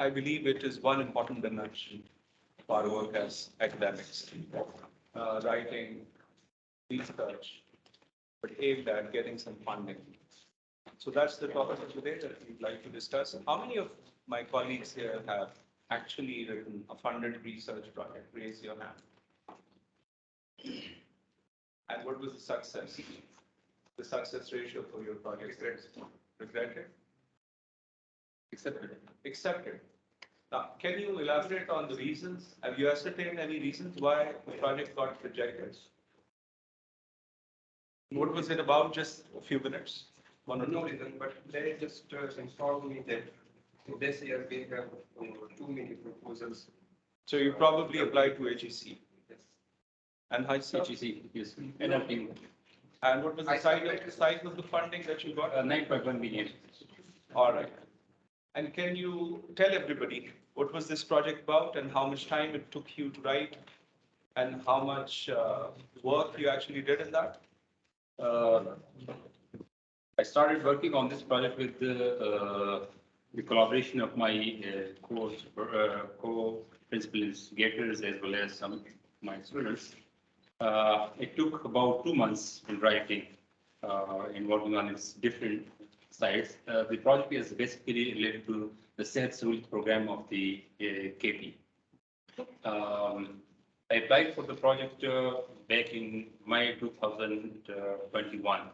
I believe it is one important dimension of our work as academics, writing, research, but aimed at getting some funding. So that's the topic of today that we'd like to discuss. How many of my colleagues here have actually written a funded research project? Raise your hand. And what was the success? The success ratio for your project? Regretted? Accepted. Accepted. Now, can you elaborate on the reasons? Have you ascertained any reasons why the project got rejected? What was it about? Just a few minutes? One or No two? reason, but they just informed me that this year we have too many proposals. So you probably applied to HEC. Yes. And HEC? HEC, yes, NLP, And what was the size of the funding that you got? 9.1 million. All right. And can you tell everybody what was this project about and how much time it took you to write and how much work you actually did in that? I started working on this project with the collaboration of my co-principal investigators as well as some of my students. It took about 2 months in writing and working on its different sides. The project is basically related to the Sehat Sahuliat program of the KP. I applied for the project back in May 2021,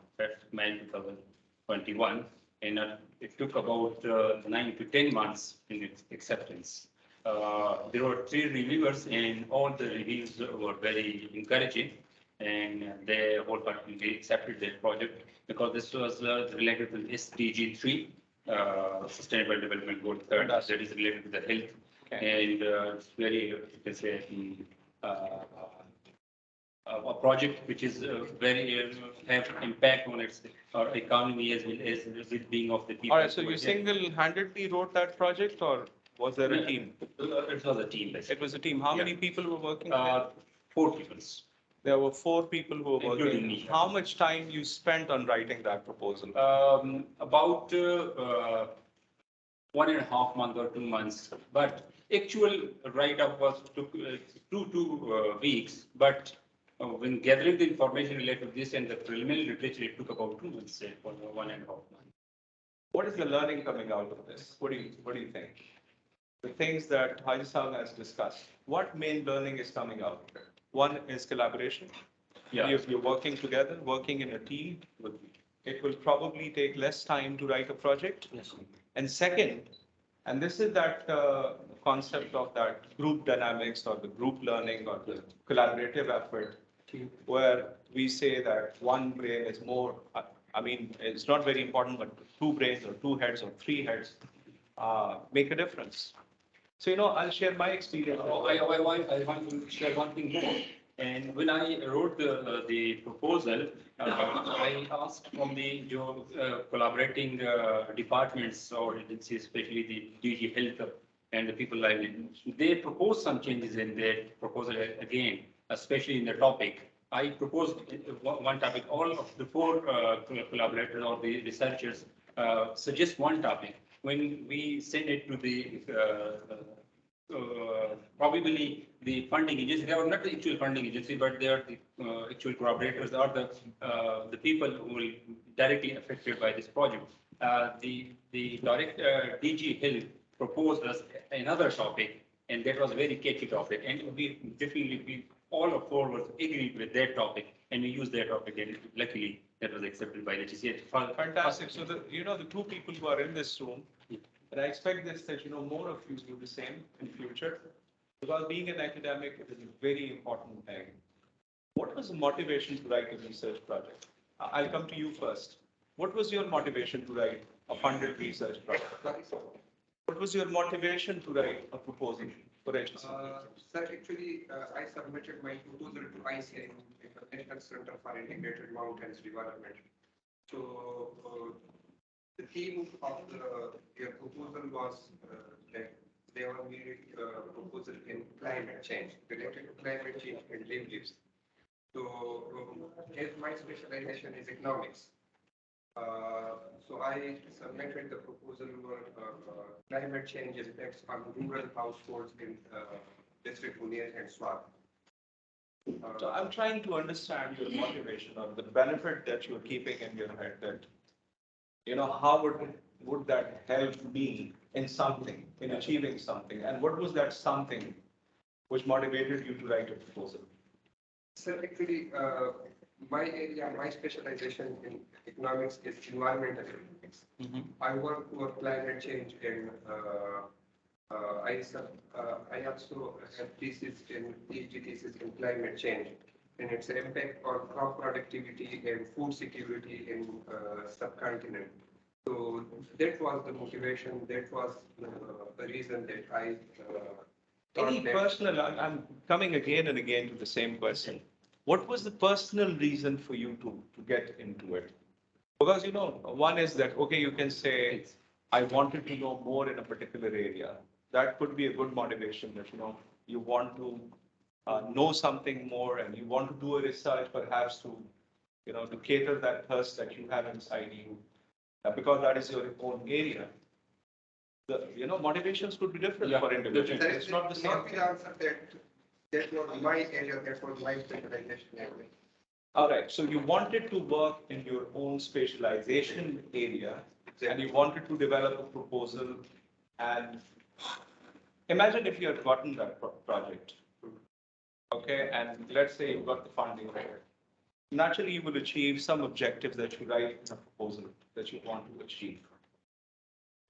May 2021, and it took about 9 to 10 months in its acceptance. There were 3 reviewers, and all the reviews were very encouraging, and they wholeheartedly accepted that project because this was related to SDG 3, Sustainable Development Goal 3, that is related to the health, and it's very, you can say, a project which is very have impact on its economy as well as with being of the people. All right, so you single-handedly wrote that project or was there a team? It was a team. Basically. It was a team. How many people were working? 4 people. There were 4 people who were Including working. me. How much time you spent on writing that proposal? About 1.5 months or 2 months, but actual write-up was took 2 weeks, but when gathering the information related to this and the preliminary literature, it took about 2 months, for 1.5 months. What is the learning coming out of this? What do you think? The things that Haji Sahab has discussed, what main learning is coming out of it? One is collaboration. Yeah. If you're working together, working in a team, it will probably take less time to write a project. Yes. And second, and this is that concept of that group dynamics or the group learning or the collaborative effort, where we say that one brain is more, I mean, it's not very important, but 2 brains or 2 heads or 3 heads make a difference. So, I'll share my experience. I want to share one thing more. And when I wrote the proposal, I asked from the collaborating departments or agencies, especially the DG Health and the people livelihood. They proposed some changes in their proposal again, especially in the topic. I proposed one topic. All of the 4 collaborators or the researchers suggest one topic. When we send it to the probably the funding agency, they are not the actual funding agency, but they are the actual collaborators or the people who will directly affected by this project. The direct DG Health proposed us another topic, and that was very catchy topic, and we all of 4 was agreed with that topic, and we used that topic, and luckily that was accepted by the HCA. Fantastic. So the 2 people who are in this room, and I expect this that more of you do the same in future, because being an academic is a very important thing. What was the motivation to write a research project? I'll come to you first. What was your motivation to write a funded research project? What was your motivation to write a proposal for HSC? Sir, actually, I submitted my proposal to ICI, National Center for Integrated Mountains Development. So the theme of their proposal was that they were made proposal in climate change, related to climate change and land use. So as my specialization is economics, So I submitted the proposal for climate change impacts on rural households in District Munir and Swat. So I'm trying to understand your motivation or the benefit that you're keeping in your head that, how would that help me in something, in achieving something? And what was that something which motivated you to write a proposal? So actually, my area, my specialization in economics is environmental economics. I work for climate change and I also have thesis in PhD thesis in climate change and its impact on crop productivity and food security in subcontinent. So that was the motivation. That was the reason that I thought Any that. personal, I'm coming again and again to the same question. What was the personal reason for you to get into it? Because, one is that, okay, you can say, I wanted to know more in a particular area. That could be a good motivation that, you want to know something more and you want to do a research perhaps to cater that thirst that you have inside you, because that is your own area. Motivations could be different for individuals. That It's is not the same. not the answer that was my area, that was my specialization area. All right, so you wanted to work in your own specialization area and you wanted to develop a proposal, and imagine if you had gotten that project, okay, and let's say you got the funding for it. Naturally, you will achieve some objectives that you write in a proposal that you want to achieve.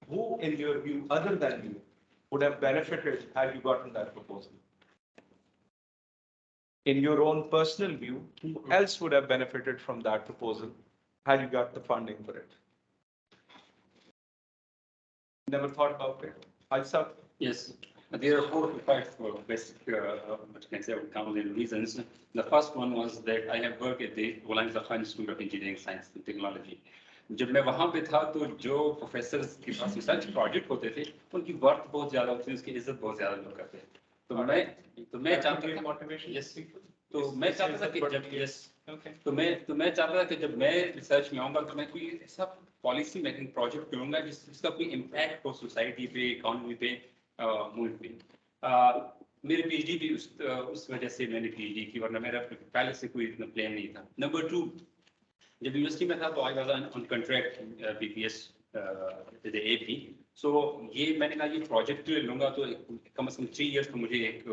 Who, in your view, other than you, would have benefited had you gotten that proposal? In your own personal view, who else would have benefited from that proposal had you got the funding for it? Never thought about it? Alsaf? Yes, there are 4 to 5 basic what can I say, counting reasons. The first one was that I have worked at the Volanga Khan Institute of Engineering Science and Technology. जब मैं वहाँ पे था तो जो professors के पास research project होते थे उनकी वर्थ बहुत ज्यादा होती थी, उसकी इज्जत बहुत ज्यादा लोग करते थे। तो मैं चाहता था मोटिवेशन। यस, तो मैं चाहता था कि जब यस Okay. तो मैं चाहता था कि जब मैं रिसर्च में आऊंगा तो मैं कोई ऐसा पॉलिसी मेकिंग प्रोजेक्ट करूंगा जिसका कोई इम्पैक्ट हो सोसाइटी पे, इकोनॉमी पे, मुल्क पे। मेरे पीएचडी भी उस वजह से मैंने पीएचडी की, वरना मेरा पहले से कोई इतना प्लान नहीं था। नंबर 2, जब यूनिवर्सिटी में था तो I was on contract BPS with AP. So ये मैंने कहा ये प्रोजेक्ट लूंगा तो कम से कम 3 इयर्स तो मुझे एक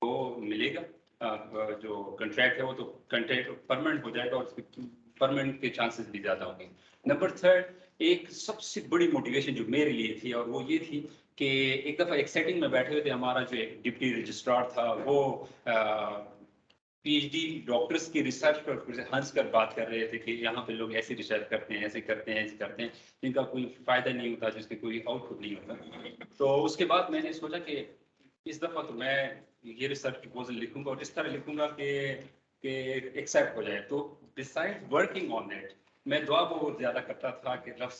वो मिलेगा, जो कॉन्ट्रैक्ट है वो तो कॉन्ट्रैक्ट परमानेंट हो जाएगा और परमानेंट के चांसेस भी ज्यादा होंगे। नंबर 3, एक सबसे बड़ी मोटिवेशन जो मेरे लिए थी और वो ये थी कि एक दफा एक सेटिंग में बैठे हुए थे, हमारा जो एक डिप्टी रजिस्ट्रार था वो पीएचडी डॉक्टर्स की रिसर्च पर हंस कर बात कर रहे थे कि यहाँ पे लोग ऐसे रिसर्च करते हैं, ऐसे करते हैं, ऐसे करते हैं, जिनका कोई फायदा नहीं होता, जिसके कोई आउटपुट नहीं होता। तो उसके बाद मैंने सोचा कि इस दफा तो मैं ये रिसर्च प्रपोजल लिखूंगा और इस तरह लिखूंगा कि एक्सेप्ट हो जाए। तो डिसाइड वर्किंग ऑन इट, मैं दुआ बहुत ज्यादा करता था कि रब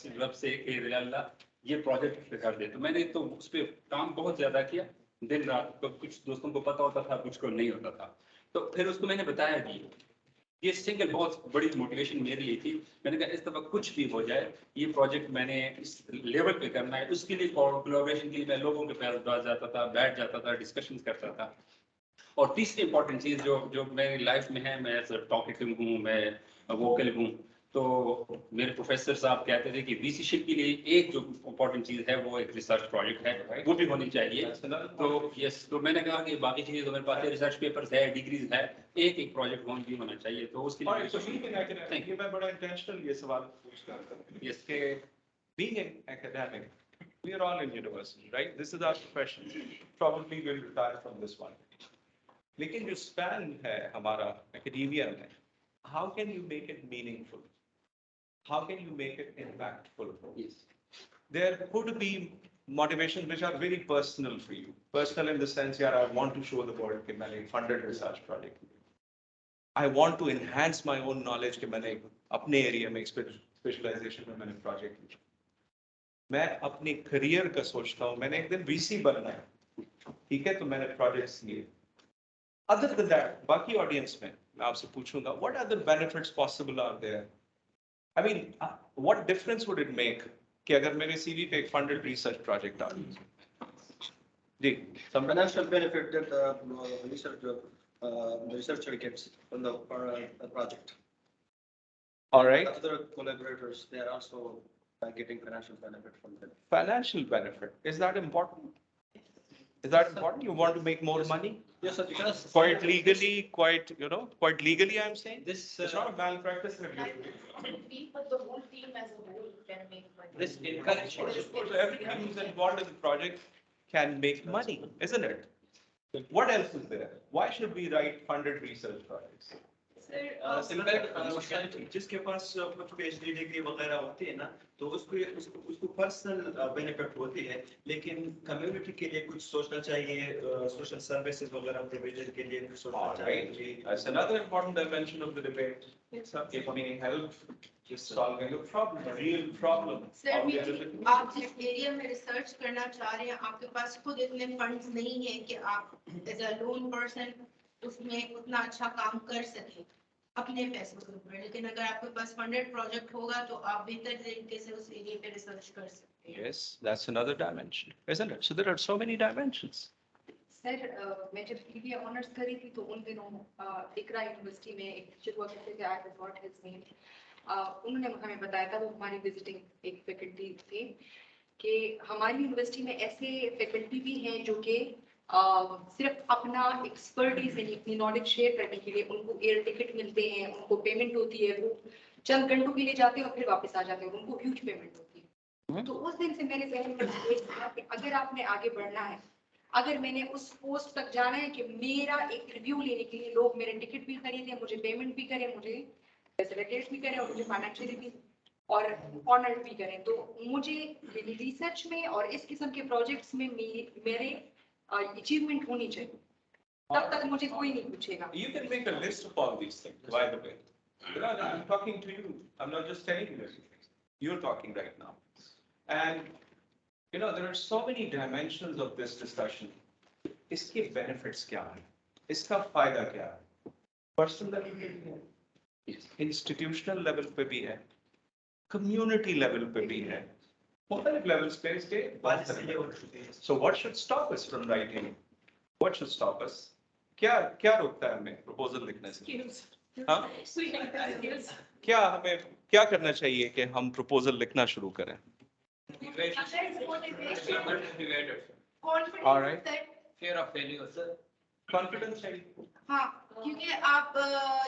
से कि अल्लाह ये प्रोजेक्ट कर दे। तो मैंने तो उस पर काम बहुत ज्यादा किया, दिन रात। तो कुछ दोस्तों को पता होता था, कुछ को नहीं होता था। तो फिर उसको मैंने बताया कि ये सिंगल बहुत बड़ी मोटिवेशन मेरे लिए थी। मैंने कहा इस दफा कुछ भी हो जाए ये प्रोजेक्ट मैंने इस लेवल पे करना है। उसके लिए कोलैबोरेशन के लिए मैं लोगों के पास जाता था, बैठ जाता था, डिस्कशंस करता था। और तीसरी इंपॉर्टेंट चीज जो मेरी लाइफ में है, मैं टॉकिंग हूँ, मैं वोकल हूँ। तो मेरे प्रोफेसर साहब कहते थे कि वीसीशिप के लिए एक जो इम्पोर्टेंट चीज है वो एक रिसर्च प्रोजेक्ट है, वो भी होनी चाहिए। तो यस, तो मैंने कहा कि बाकी चीजें तो मेरे पास है, रिसर्च पेपर्स है, डिग्रीज है, एक प्रोजेक्ट भी होना चाहिए। तो उसके लिए मैं बड़ा इंटेंशनल ये सवाल पूछता हूँ। यस कि being an academic, we are all in university, right? This is our profession. Probably we'll retire from this one. लेकिन जो span है हमारा academia में, how can you make it meaningful? How can you make it impactful? Yes. There could be motivations which are very personal for you. Personal in the sense, yeah, I want to show the world कि मैंने एक funded research project. I want to enhance my own knowledge कि मैंने अपने area में specialization में मैंने project लिया। मैं अपने career का सोचता हूँ, मैंने एक दिन VC बनना है, ठीक है? तो मैंने projects लिए। Other than that, बाकी audience में मैं आपसे पूछूंगा, what other benefits possible are there? I mean, what difference would it make कि अगर मेरे CV पे एक funded research project आ जाए? जी, Some financial benefit that researcher gets from the project. all right. Other collaborators, they are also getting financial benefit from that. Financial benefit, is that important? Is that important? You want to make more money? Yes, sir, because. Quite legally, quite, quite legally, I'm saying? This, It's not a malpractice review. But the whole team as a whole can make money. this encourages. So everyone who's involved in the project can make money, isn't it? What else is there? Why should we write funded research projects? Simple जिसके पास कुछ PhD degree वगैरह होती है ना तो उसको personal benefit होती है लेकिन कम्युनिटी के लिए कुछ सोचना चाहिए सोशल सर्विसेज वगैरह प्रोविजन के लिए कुछ सोचना चाहिए. That's another important dimension of the debate. It may help just solving a problem, a real problem. Sir of the- आप जिस एरिया में रिसर्च करना चाह रहे हैं आपके पास खुद इतने फंड्स नहीं है कि आप एज अ लोन पर्सन उसमें उतना अच्छा काम कर सकें अपने पैसों के ऊपर, लेकिन अगर आपके पास फंडेड प्रोजेक्ट होगा तो आप बेहतर तरीके से उस एरिया पे रिसर्च कर सकते हैं. Yes, that's another dimension, isn't it? So there are so many dimensions. Sir मैं जब BBA ऑनर्स कर रही थी तो उन दिनों इकरा यूनिवर्सिटी में एक टीचर हुआ करते थे, आई फॉरगॉट हिज नेम. उन्होंने हमें बताया था, वो हमारी विजिटिंग एक फैकल्टी थे, कि हमारी यूनिवर्सिटी में ऐसे फैकल्टी भी हैं जो कि सिर्फ अपना एक्सपर्टीज यानी अपनी नॉलेज शेयर करने के लिए उनको एयर टिकट मिलते हैं, उनको पेमेंट होती है, वो चंद घंटों के लिए जाते हैं और फिर वापस आ जाते हैं, उनको ह्यूज पेमेंट होती है. तो उस दिन से मेरे जहन में सोच था कि अगर आपने आगे बढ़ना है, अगर मैंने उस पोस्ट तक जाना है कि मेरा एक रिव्यू लेने के लिए लोग मेरे टिकट भी खरीदें, मुझे पेमेंट भी करें, मुझे फैसिलिटेट भी करें और मुझे फाइनेंशियली भी और ऑनर्ड भी करें, तो मुझे रिसर्च में और इस किस्म के प्रोजेक्ट्स में मेरे अचीवमेंट होनी चाहिए, तब तक मुझे कोई नहीं पूछेगा. You can make a list of all these things, by the way. I'm talking to you. I'm not just telling you this. You're talking right now. And, there are so many dimensions of this discussion. इसके benefits क्या हैं? इसका फायदा क्या है? Personal level पे भी है, institutional level पे भी है, community level पे भी है. मुख्तलिफ levels पे इसके बहुत सारे benefits हैं. So what should stop us from writing? What should stop us? क्या रोकता है हमें proposal लिखने से? हाँ? क्या हमें क्या करना चाहिए कि हम proposal लिखना शुरू करें? All right. Fear of failure, sir. Confidence चाहिए. हाँ, क्योंकि आप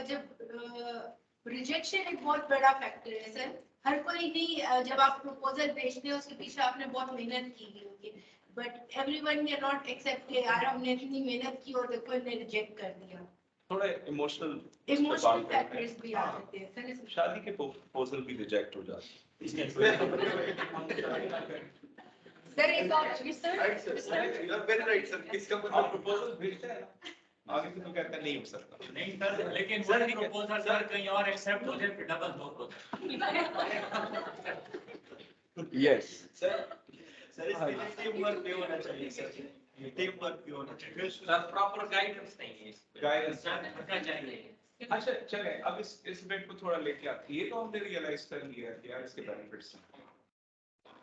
जब रिजेक्शन एक बहुत बड़ा फैक्टर है सर. हर कोई नहीं, जब आप प्रपोजल भेजते हो उसके पीछे आपने बहुत मेहनत की होगी, but everyone can not accept कि यार हमने इतनी मेहनत की और देखो इन्हें रिजेक्ट कर दिया. थोड़ा इमोशनल फैक्टर्स भी आ जाते हैं सर इसमें. शादी के प्रपोजल भी रिजेक्ट हो जाते हैं. सर एक और research You are very right, sir. इसका मतलब प्रपोजल भेजते हैं ना, आगे से तो कहते हैं नहीं हो सकता. नहीं सर, लेकिन वो प्रपोजल सर कहीं और एक्सेप्ट हो जाए फिर डबल धोखा. Yes. सर इसके लिए टीम वर्क भी होना चाहिए सर. टीम वर्क भी होना चाहिए. सर प्रॉपर गाइडेंस नहीं है. Guidance. रखना चाहिए. अच्छा चले अब इस बेट को थोड़ा लेके आते हैं. ये तो हमने रियलाइज कर लिया कि यार इसके बेनिफिट्स हैं,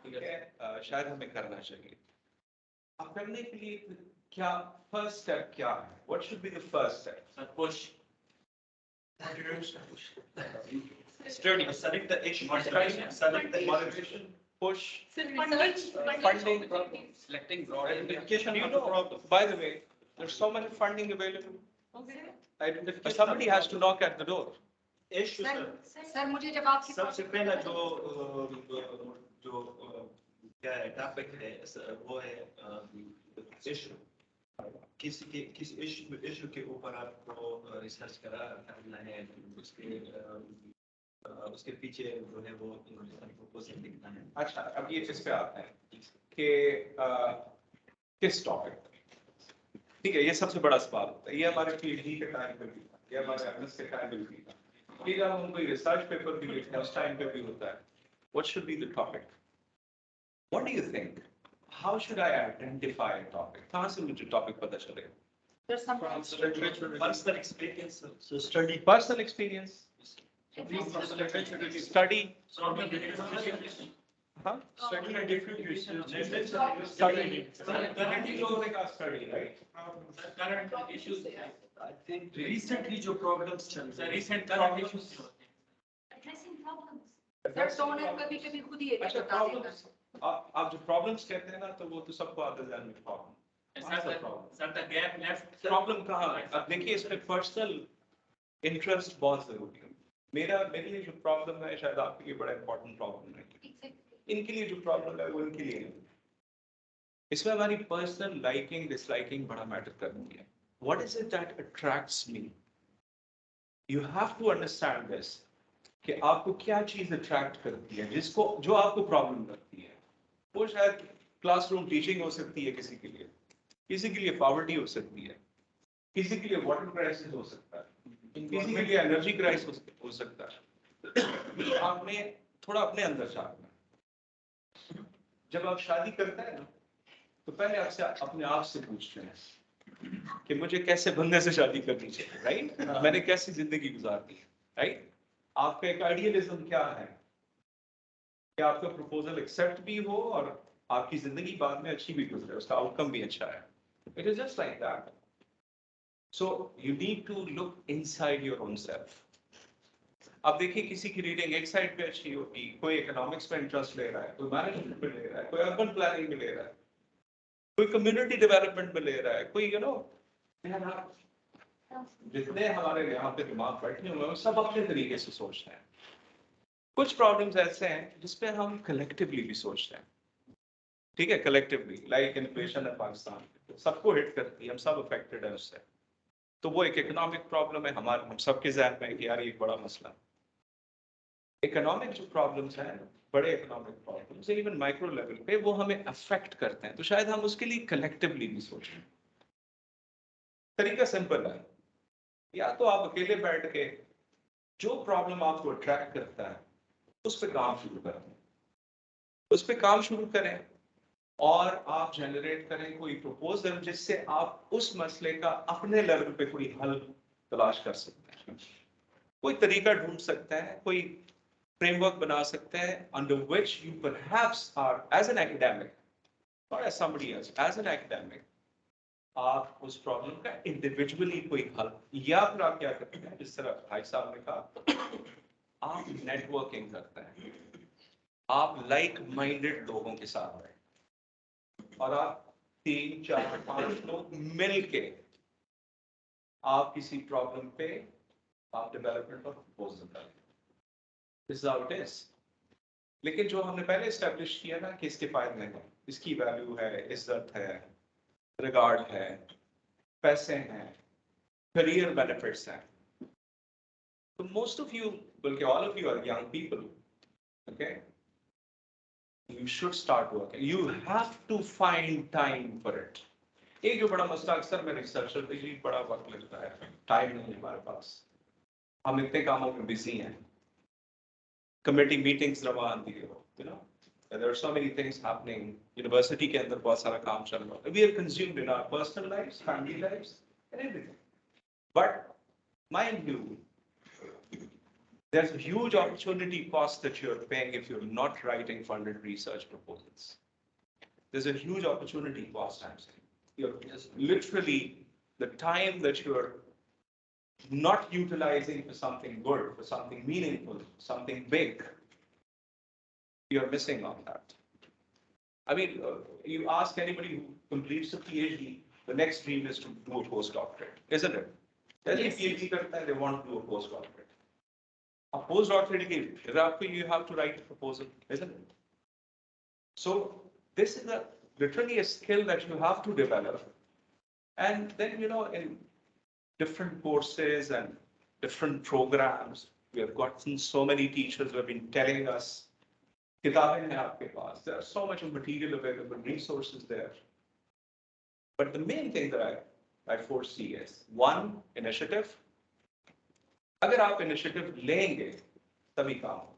ठीक है, शायद हमें करना चाहिए. अब करने के लिए क्या फर्स्ट स्टेप क्या है? What should be the first step? Sir, push. Study. Select the issue. Select the Motivation, push, funding, Selecting broad identification you of the know, problem. by the way, there's so much funding available. But somebody has to knock at the door. issue, sir. Sir मुझे जब आपके सबसे पहला जो क्या है topic है वो है इशू. किस इशू के ऊपर आपको रिसर्च करना है, उसके पीछे जो है वो प्रपोजल लिखना है. अच्छा अब ये इस पे आते हैं कि किस टॉपिक, ठीक है, ये सबसे बड़ा सवाल होता है. ये हमारे पीएचडी के टाइम पे भी था, ये हमारे एमएस के टाइम पे भी था, ये जब हम कोई रिसर्च पेपर भी लिखते हैं उस टाइम पे भी होता है. What should be the topic? What do you think? How should I identify a topic? कहाँ से मुझे टॉपिक पता चलेगा? there's some Personal experience. So study. Personal experience. Study. Huh? Study and different issues. Study. Study, right? current issues. I think Recently जो problems चल The रहे हैं, recent current issues. Addressing problems. Sir donor कभी कभी खुद ही अच्छा, बता देता problems. आप जो problems कहते हैं ना, तो वो तो सबको आता है ध्यान में problem. Sir, the gap left. Problem कहाँ है? अब देखिए इसमें पर्सनल इंटरेस्ट बहुत जरूरी है. मेरे लिए जो प्रॉब्लम है शायद आपके लिए बड़ा इंपॉर्टेंट प्रॉब्लम है. इनके लिए जो प्रॉब्लम है वो इनके लिए नहीं. इसमें हमारी पर्सनल लाइकिंग डिसलाइकिंग बड़ा मैटर करती है. What is it that attracts me? You have to understand this. कि आपको क्या चीज अट्रैक्ट करती है, जो आपको प्रॉब्लम करती है. वो शायद क्लासरूम टीचिंग हो सकती है किसी के लिए पॉवर्टी हो सकती है, किसी के लिए वाटर क्राइसिस हो सकता है, किसी के लिए एनर्जी क्राइसिस हो सकता है. आपने थोड़ा अपने अंदर झांकना है. जब आप शादी करते हैं ना, तो पहले आपसे अपने आप से पूछते हैं कि मुझे कैसे बंदे से शादी करनी चाहिए, राइट? मैंने कैसी जिंदगी गुजारनी है, राइट? आपका एक आइडियलिज्म क्या है कि आपका प्रपोजल एक्सेप्ट भी हो और आपकी जिंदगी बाद में अच्छी भी गुजरे, उसका आउटकम भी अच्छा है. It is just like that. So you need to look inside your own self. अब देखिए किसी की रीडिंग एक साइड पे अच्छी होगी, कोई इकोनॉमिक्स में इंटरेस्ट ले रहा है, कोई मैनेजमेंट में ले रहा है, कोई अर्बन प्लानिंग में ले रहा है, कोई कम्युनिटी डेवलपमेंट में ले रहा है, कोई जितने हमारे यहाँ पे दिमाग बैठे हुए हैं सब अपने तरीके से सोचते हैं. कुछ प्रॉब्लम्स ऐसे हैं जिसपे हम कलेक्टिवली भी सोचते हैं. ठीक है, कलेक्टिवली लाइक इन्फ्लेशन है पाकिस्तान, सबको हिट करती है, हम सब अफेक्टेड है उससे. तो वो एक इकोनॉमिक प्रॉब्लम है हमारे, हम सबके ज़हन में कि यार ये एक बड़ा मसला है. इकोनॉमिक जो प्रॉब्लम्स हैं, बड़े economic problems even micro level पे वो हमें अफेक्ट करते हैं, तो शायद हम उसके लिए कलेक्टिवली भी सोचें. तरीका सिंपल है. या तो आप अकेले बैठ के जो प्रॉब्लम आपको अट्रैक्ट करता है उस पर काम शुरू करें, और आप जनरेट करें कोई प्रपोजल जिससे आप उस मसले का अपने लेवल पे कोई हल तलाश कर सकते हैं. कोई तरीका ढूंढ सकते हैं, कोई फ्रेमवर्क बना सकते हैं under which you perhaps are as an academic, not as somebody else, as an academic, आप उस प्रॉब्लम का इंडिविजुअली कोई हल, या फिर आप क्या करते हैं जिस तरह भाई साहब ने कहा, आप नेटवर्किंग करते हैं, आप लाइक माइंडेड लोगों के साथ हैं और आप 3, 4, 5 लोग मिल के आप किसी प्रॉब्लम पे आप डेवलपमेंट और प्रपोजल करें. This is how it is. लेकिन जो हमने पहले एस्टेब्लिश किया ना कि इसके फायदे हैं, इसकी वैल्यू है, इज्जत है, रिगार्ड है, पैसे हैं, करियर बेनिफिट्स हैं. तो मोस्ट ऑफ यू, बल्कि all of you are young people, okay? You should start working. You have to find time for it. एक जो बड़ा मसला अक्सर मैं रिसर्चर पे भी बड़ा वक्त लगता है, टाइम नहीं है हमारे पास, हम इतने कामों में बिजी हैं, कमेटी मीटिंग्स रवा आती है, you know, there are so many things happening. University के अंदर बहुत सारा काम चल रहा है. We are consumed in our personal lives, family lives, and everything. But mind you, there's a huge opportunity cost that you're paying if you're not writing funded research proposals. There's a huge opportunity cost, I'm saying. You're literally the time that you're not utilizing for something good, for something meaningful, something big, you're missing on that. I mean, you ask anybody who completes a PhD, the next dream is to do a postdoctorate, isn't it? Every PhD करता है, they want to do a postdoctorate. A postdoctorate के you have to write a proposal, isn't it? So this is literally a skill that you have to develop. And then, you know, in different courses and different programs, we have gotten so many teachers who have been telling us, किताबें हैं आपके पास, there are so much of material available, resources there. But the main thing that I foresee is, one, initiative. अगर आप initiative लेंगे तभी काम हो.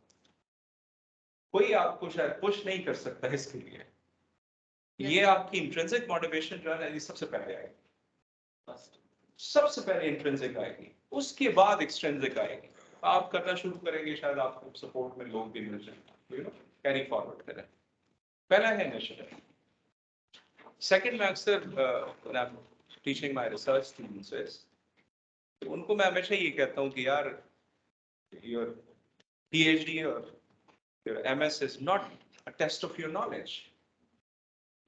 कोई आपको शायद पुश नहीं कर सकता है इसके लिए. ये आपकी इंट्रिंसिक मोटिवेशन जो है ये सबसे पहले आएगी, सबसे पहले इंट्रिंसिक आएगी, उसके बाद एक्सट्रिंसिक आएगी. आप करना शुरू करेंगे, शायद आपको सपोर्ट में लोग भी मिल जाए, कैरी फॉरवर्ड करें। पहला है इनिशिएटिव। सेकंड, मैं अक्सर टीचिंग माय रिसर्च स्टूडेंट्स, तो उनको मैं हमेशा ये कहता हूँ कि यार, योर PhD और your MS is not a test of your knowledge.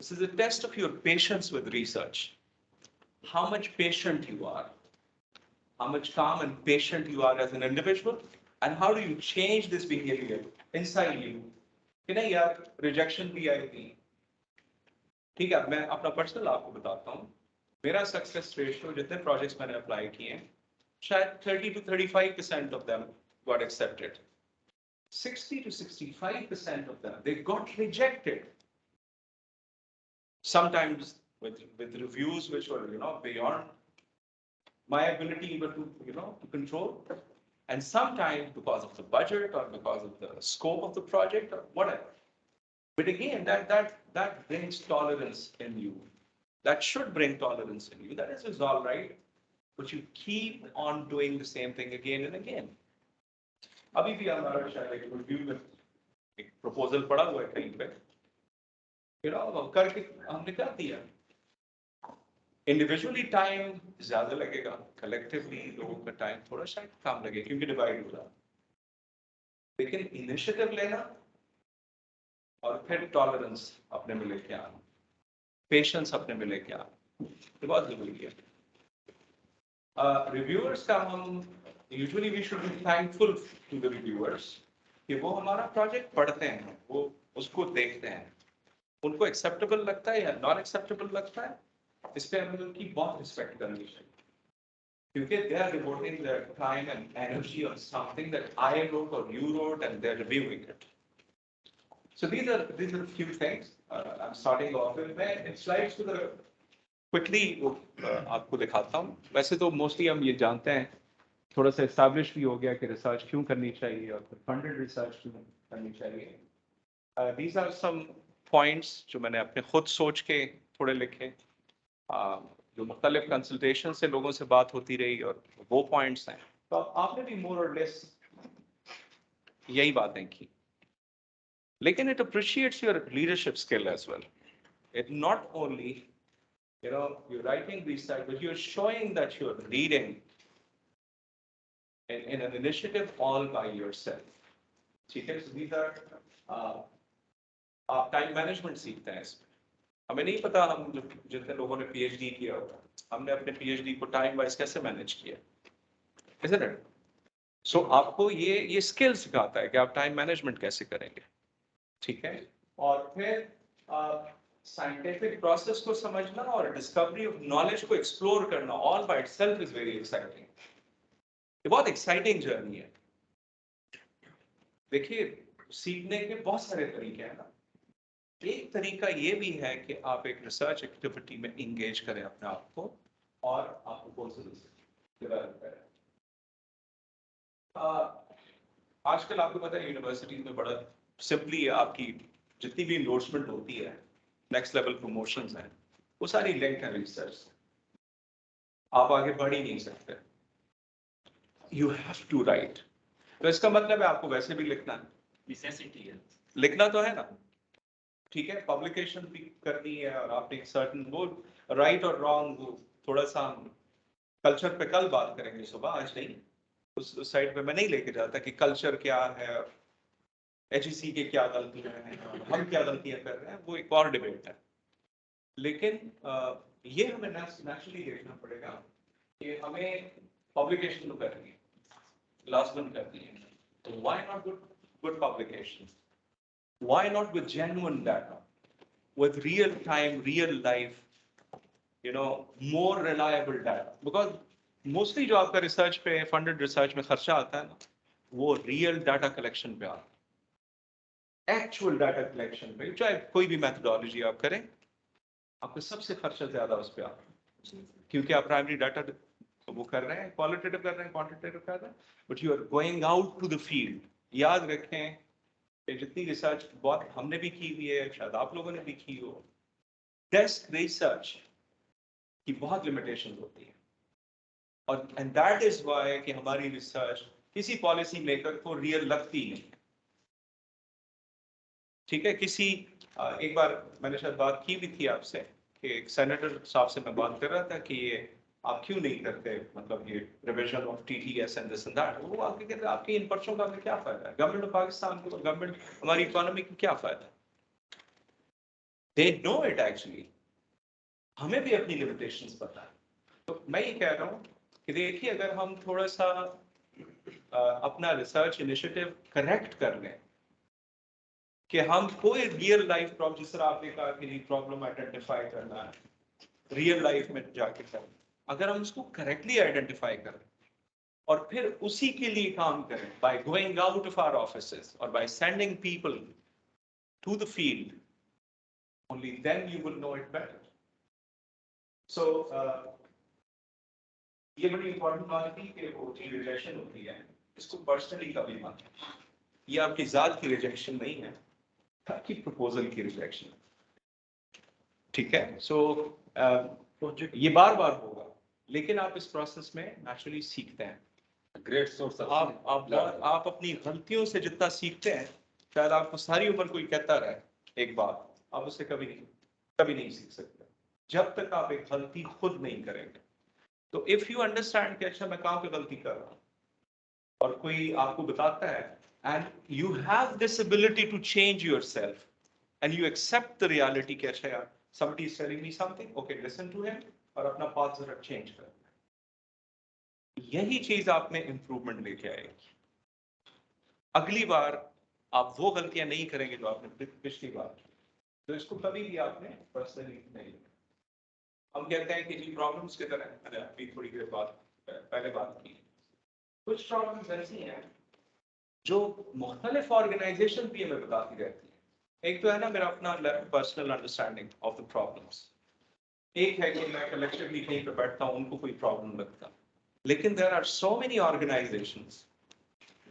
This is a test of your patience with research. How much patient you are, how much calm and patient you are as an individual, and how do you change this behavior inside you. कि नहीं यार, rejection भी आएगी, ठीक है। मैं अपना personal आपको बताता हूँ, मेरा सक्सेस रेशियो जितने प्रोजेक्ट्स मैंने अप्लाई किए हैं, शायद 30 to 35% of them got accepted. 60 to 65% of them, they got rejected. Sometimes with reviews which were, beyond my ability even to control. And sometimes because of the budget or because of the scope of the project or whatever. But again, that brings tolerance in you. That should bring tolerance in you. That is all right. But you keep on doing the same thing again and again. अभी भी हमारा शायद एक review में एक proposal पड़ा हुआ है कहीं पे, करके हमने कर दिया। इंडिविजुअली टाइम ज्यादा लगेगा, कलेक्टिवली लोगों का टाइम थोड़ा शायद कम लगे क्योंकि डिवाइड हो रहा है। लेकिन इनिशिएटिव लेना और फिर टॉलरेंस अपने में लेके आना, पेशेंस अपने में लेके आना, ये बहुत जरूरी है। रिव्यूअर्स का हम usually we should be thankful to the reviewers कि वो हमारा प्रोजेक्ट पढ़ते हैं, वो उसको देखते हैं, उनको एक्सेप्टेबल लगता है या नॉन एक्सेप्टेबल लगता है, इस पे हमें उनकी बहुत रिस्पेक्ट करनी चाहिए, क्योंकि they are devoting their time and energy on something that I wrote or you wrote and they are reviewing it. So these are few things I'm starting off with. मैं स्लाइड्स को quickly आपको दिखाता हूँ। वैसे तो mostly हम ये जानते हैं, थोड़ा सा एस्टैब्लिश भी हो गया कि रिसर्च क्यों करनी चाहिए और फंडेड रिसर्च क्यों करनी चाहिए। दीज आर सम पॉइंट्स जो मैंने अपने खुद सोच के थोड़े लिखे, जो मुख्तलिफ कंसल्टेशन से लोगों से बात होती रही और वो पॉइंट्स हैं, तो आपने भी मोर और लेस यही बातें की। लेकिन it appreciates your leadership skill as well. It not only you're writing research, but you're showing that you're leading in an initiative all by yourself. ठीक है, so these are आप टाइम मैनेजमेंट सीखते हैं इसमें। हमें नहीं पता, हम जितने लोगों ने PhD किया होगा, हमने अपने PhD को टाइम वाइज कैसे मैनेज किया, isn't it? So आपको ये स्किल सिखाता है कि आप टाइम मैनेजमेंट कैसे करेंगे, ठीक है। और फिर साइंटिफिक प्रोसेस को समझना और डिस्कवरी ऑफ नॉलेज को एक्सप्लोर करना all by itself is very exciting. ये बहुत एक्साइटिंग जर्नी है। देखिए, सीखने के बहुत सारे तरीके हैं ना। एक तरीका ये भी है कि आप एक रिसर्च एक्टिविटी में इंगेज करें अपने आप को और आप प्रपोजल्स डेवलप करें। आजकल आपको पता है यूनिवर्सिटीज में बड़ा सिंपली आपकी जितनी भी एंडोर्समेंट होती है, नेक्स्ट लेवल प्रमोशंस हैं, वो सारी लिंक है रिसर्च से। आप आगे बढ़ ही नहीं सकते, यू हैव टू राइट। तो इसका मतलब है आपको वैसे भी लिखना है, नेसेसिटी है, लिखना तो है ना, ठीक है। पब्लिकेशन भी करनी है और आपने एक सर्टन वो राइट और रॉन्ग, वो थोड़ा सा हम कल्चर पे कल बात करेंगे सुबह, आज नहीं। उस साइड पे मैं नहीं लेके जाता कि कल्चर क्या है, HEC के क्या गलतियां हैं, हम क्या गलतियां कर रहे हैं, वो एक और डिबेट है। लेकिन ये हमें नेचुरली देखना पड़ेगा कि हमें पब्लिकेशन तो करनी है, लास्ट वन करनी है, तो why not good publication, why not with genuine data, with real time, real life, more reliable data. Because mostly जो आपका रिसर्च पे, फंडेड रिसर्च में खर्चा आता है ना, वो रियल डाटा कलेक्शन पे आता है, एक्चुअल डाटा कलेक्शन पे। चाहे कोई भी मेथोडोलॉजी आप करें, आपका सबसे खर्चा ज्यादा उस पर आता है, क्योंकि आप प्राइमरी डाटा वो कर रहे हैं, क्वालिटेटिव कर रहे हैं, क्वांटिटेटिव कर रहे हैं, but you are going out to the field. याद रखें कि जितनी रिसर्च बहुत हमने भी की हुई है, शायद आप लोगों ने भी की हो, डेस्क रिसर्च की बहुत लिमिटेशन होती है, और एंड दैट इज व्हाई कि हमारी रिसर्च किसी पॉलिसी मेकर को रियल लगती नहीं। ठीक है, एक बार मैंने शायद बात की भी थी आपसे कि एक सेनेटर साहब से मैं बात कर रहा था कि ये आप क्यों नहीं करते, मतलब ये revision of TTS and this and that. वो आके कहते हैं आपके इन पर्चों का हमें क्या फायदा है, गवर्नमेंट ऑफ पाकिस्तान को, गवर्नमेंट हमारी इकोनॉमी को क्या फायदा है। दे नो इट एक्चुअली, हमें भी अपनी लिमिटेशंस पता है। तो मैं ये कह रहा हूँ कि देखिए, अगर हम थोड़ा सा अपना रिसर्च इनिशिएटिव करेक्ट कर लें कि हम कोई रियल लाइफ प्रॉब्लम, जिस तरह आपने कहा कि प्रॉब्लम आइडेंटिफाई करना है, रियल लाइफ में जाके करें, अगर हम उसको करेक्टली आइडेंटिफाई करें और फिर उसी के लिए काम करें by going out of our offices और by sending people to the field, only then you will know it better. So ये बड़ी इंपॉर्टेंट बात थी कि वो जो रिजेक्शन होती है इसको पर्सनली कभी मत, ये आपकी जात की रिजेक्शन नहीं है, आपकी प्रपोजल की रिजेक्शन। ठीक है, सो ये बार बार होगा, लेकिन आप इस प्रोसेस में नेचुरली सीखते हैं। ग्रेट सोर्स आप अपनी गलतियों से जितना सीखते हैं, शायद आपको सारी उम्र कोई कहता रहे एक बात, आप उससे कभी नहीं सीख सकते जब तक आप एक गलती खुद नहीं करेंगे। तो इफ यू अंडरस्टैंड कि अच्छा मैं कहाँ पे गलती कर रहा हूँ और कोई आपको बताता है, and you have this ability to change yourself and you accept the reality कि अच्छा यार somebody is telling me something, okay, listen to him और अपना पाथ जरा चेंज कर। यही चीज आप में इंप्रूवमेंट लेके आएगी। अगली बार आप वो गलतियां नहीं करेंगे जो आपने पिछली बार की, तो इसको कभी भी आपने पर्सनली नहीं लेना। हम कहते हैं कि जी प्रॉब्लम्स की तरह, मैंने अभी थोड़ी देर बाद पहले बात की, कुछ प्रॉब्लम्स ऐसी हैं जो मुख्तलिफ ऑर्गेनाइजेशन भी हमें बताती रहती है। एक तो है ना मेरा अपना personal understanding of the problems, एक है कि मैं कलेक्टिवली कहीं पे बैठता हूँ उनको कोई प्रॉब्लम लगता, लेकिन there are so many organisations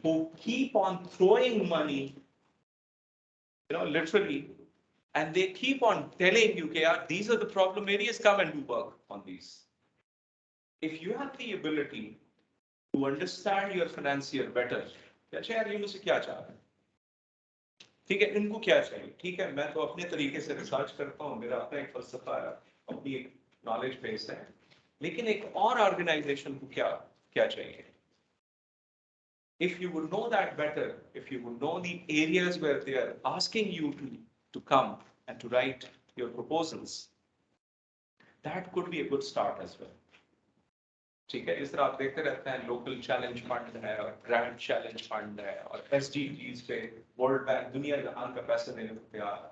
who keep on throwing money, literally, and they keep on telling you कि यार these are the problem areas, come and do work on these. If you have the ability to understand your financier better, अच्छा यार ये मुझसे क्या चाह रहे हैं, ठीक है, इनको क्या चाहिए, ठीक है, मैं तो अपने तरीके से रिसर्च करता हूँ, मेरा अपना एक फलसफा है, अपनी एक नॉलेज बेस है, लेकिन एक और ऑर्गेनाइजेशन को क्या चाहिए। If you would know that better, if you would know the areas where they are asking you to come and to write your proposals, that could be a good start as well. ठीक है, इस तरह आप देखते रहते हैं local challenge fund है और ग्रैंड चैलेंज फंड है और SDGs पे वर्ल्ड बैंक दुनिया जहान का पैसा देने को तैयार है।